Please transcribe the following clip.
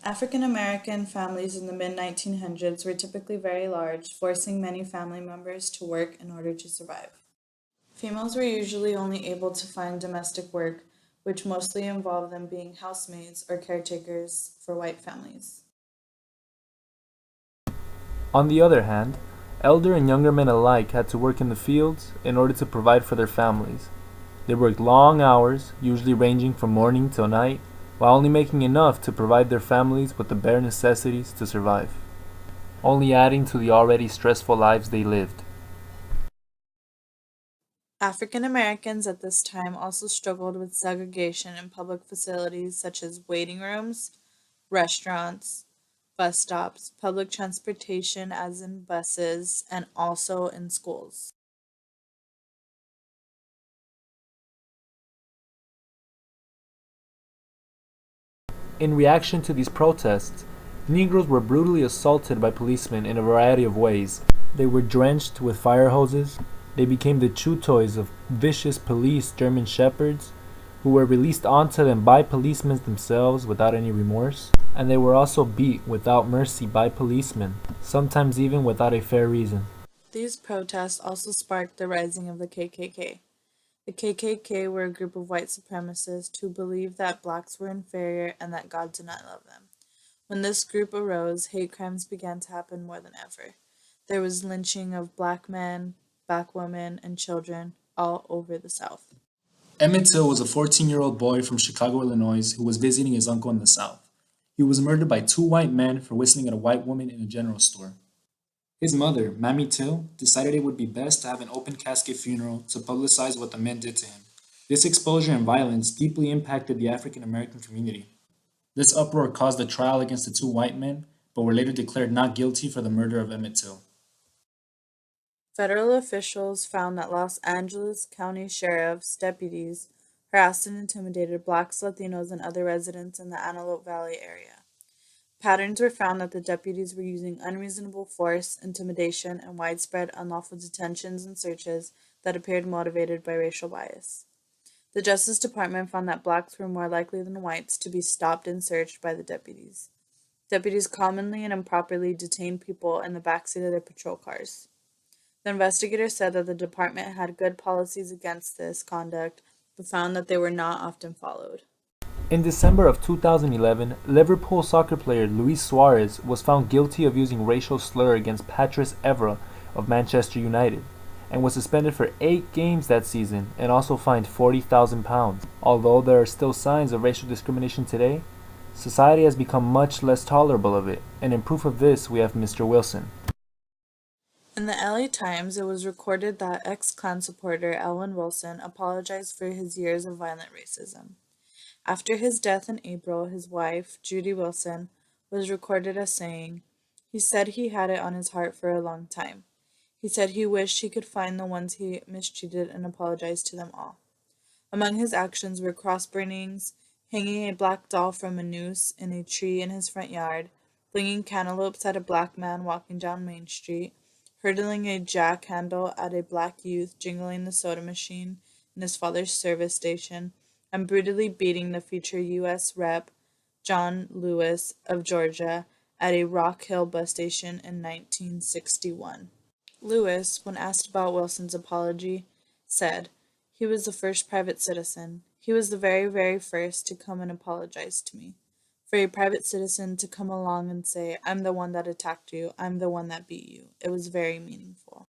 African American families in the mid 1900s were typically very large, forcing many family members to work in order to survive. Females were usually only able to find domestic work, which mostly involved them being housemaids or caretakers for white families. On the other hand, elder and younger men alike had to work in the fields in order to provide for their families. They worked long hours, usually ranging from morning till night, while only making enough to provide their families with the bare necessities to survive, only adding to the already stressful lives they lived. African Americans at this time also struggled with segregation in public facilities such as waiting rooms, restaurants, bus stops, public transportation, as in buses, and also in schools. In reaction to these protests, Negroes were brutally assaulted by policemen in a variety of ways. They were drenched with fire hoses. They became the chew toys of vicious police German shepherds who were released onto them by policemen themselves without any remorse. And they were also beat without mercy by policemen, sometimes even without a fair reason. These protests also sparked the rising of the KKK. The KKK were a group of white supremacists who believed that blacks were inferior and that God did not love them. When this group arose, hate crimes began to happen more than ever. There was lynching of black men, black women, and children all over the South. Emmett Till was a 14-year-old boy from Chicago, Illinois, who was visiting his uncle in the South. He was murdered by two white men for whistling at a white woman in a general store. His mother, Mammy Till, decided it would be best to have an open casket funeral to publicize what the men did to him. This exposure and violence deeply impacted the African American community. This uproar caused a trial against the two white men, but were later declared not guilty for the murder of Emmett Till. Federal officials found that Los Angeles County Sheriff's deputies harassed and intimidated blacks, Latinos, and other residents in the Antelope Valley area. Patterns were found that the deputies were using unreasonable force, intimidation, and widespread unlawful detentions and searches that appeared motivated by racial bias. The Justice Department found that blacks were more likely than whites to be stopped and searched by the deputies. Deputies commonly and improperly detained people in the backseat of their patrol cars. The investigators said that the department had good policies against this conduct, but found that they were not often followed. In December of 2011, Liverpool soccer player Luis Suarez was found guilty of using racial slur against Patrice Evra of Manchester United and was suspended for 8 games that season and also fined £40,000. Although there are still signs of racial discrimination today, society has become much less tolerable of it, and in proof of this we have Mr. Wilson. In the LA Times, it was recorded that ex Klan supporter Elwyn Wilson apologized for his years of violent racism. After his death in April, his wife, Judy Wilson, was recorded as saying, "He said he had it on his heart for a long time. He said he wished he could find the ones he mistreated and apologize to them all." Among his actions were cross burnings, hanging a black doll from a noose in a tree in his front yard, flinging cantaloupes at a black man walking down Main Street, hurtling a jack handle at a black youth jingling the soda machine in his father's service station, and brutally beating the future U.S. Rep. John Lewis of Georgia at a Rock Hill bus station in 1961. Lewis, when asked about Wilson's apology, said, "He was the first private citizen. He was the very, very first to come and apologize to me. For a private citizen to come along and say, 'I'm the one that attacked you, I'm the one that beat you,' it was very meaningful."